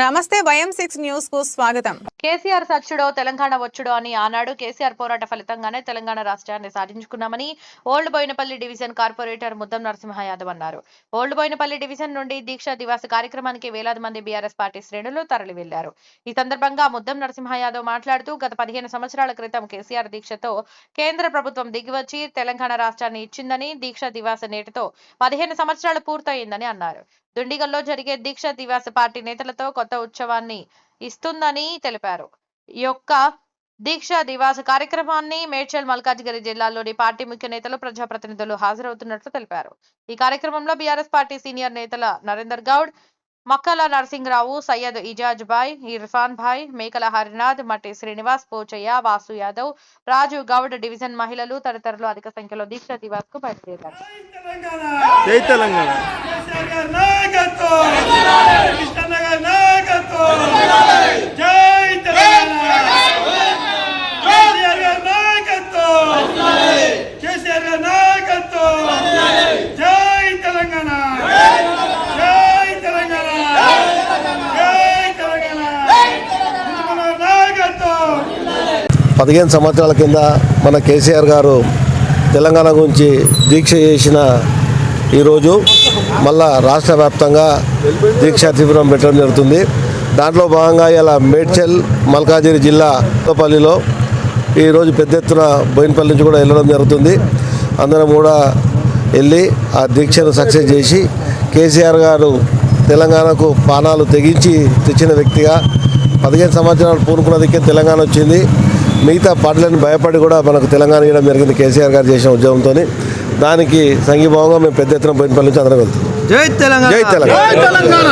నమస్తే YM6 news కు స్వాగతం. కేసీఆర్ సచ్చుడో తెలంగాణ వచ్చుడో అని ఆనాడు కేసీఆర్ పోరాట ఫలితంగానే తెలంగాణ రాష్ట్రాన్ని సాధించుకున్నామని old Bowenpally division corporator Muddam Narasimha Yadav అన్నారు. ఓల్డ్ బోయినపల్లి డివిజన్ నుండి దీక్ష దివాస్ కార్యక్రమానికి వేలాది మంది బీఆర్ఎస్ పార్టీ శ్రేణులు తరలి వెళ్లారు. ఈ సందర్భంగా ముద్దం నరసింహ యాదవ్ మాట్లాడుతూ గత 15 సంవత్సరాల క్రితం కేసీఆర్ దీక్షతో కేంద్ర ప్రభుత్వం దిగివచ్చి తెలంగాణ రాష్ట్రాన్ని ఇచ్చిందని, దీక్ష దివాస్ నేటితో 15 సంవత్సరాలు పూర్తయిందని అన్నారు. దుండిగల్లో జరిగే దీక్ష దివాస్ పార్టీ నేతలతో కొత్త ఉత్సవాన్ని ఇస్తుందని తెలిపారు. ఈ యొక్క దీక్ష దివాస్ కార్యక్రమాన్ని మేడ్చల్, మల్కాజ్గిరి జిల్లాల్లోని పార్టీ ముఖ్య నేతలు, ప్రజాప్రతినిధులు హాజరవుతున్నట్లు తెలిపారు. ఈ కార్యక్రమంలో బీఆర్ఎస్ పార్టీ సీనియర్ నేతల నరేందర్ గౌడ్, మక్కల నరసింహరావు, సయ్యద్ ఇజాజ్ భాయ్, ఇర్ఫాన్ భాయ్, మేకల హరినాథ్, మట్టి శ్రీనివాస్, పోచయ్య, వాసు యాదవ్, రాజు గౌడ్, డివిజన్ మహిళలు తదితరులు అధిక సంఖ్యలో దీక్ష దివాస్ కు బయలుదేరారు. జై తెలంగాణ. పదిహేను సంవత్సరాల కింద మన కేసీఆర్ గారు తెలంగాణ గురించి దీక్ష చేసిన ఈరోజు మళ్ళా రాష్ట్ర వ్యాప్తంగా దీక్షా శిబిరం పెట్టడం జరుగుతుంది. దాంట్లో భాగంగా ఇలా మేడ్చల్, మల్కాజ్గిరి జిల్లా కొత్తపల్లిలో ఈరోజు పెద్ద ఎత్తున బోయినపల్లి నుంచి కూడా వెళ్ళడం జరుగుతుంది. అందరం కూడా వెళ్ళి ఆ దీక్షను సక్సెస్ చేసి కేసీఆర్ గారు తెలంగాణకు పానాలు తెగించి తెచ్చిన వ్యక్తిగా 15 సంవత్సరాలు పూనుకున్నదికే తెలంగాణ వచ్చింది. మిగతా పార్టీలను భయపడి కూడా మనకు తెలంగాణ ఇవ్వడం జరిగింది కేసీఆర్ గారు చేసిన ఉద్యమంతో. దానికి సంఘీభావంగా మేము పెద్ద ఎత్తున బోయినపల్లి నుంచి అందరం వెళ్తాం. జై తెలంగాణ. జై తెలంగాణ.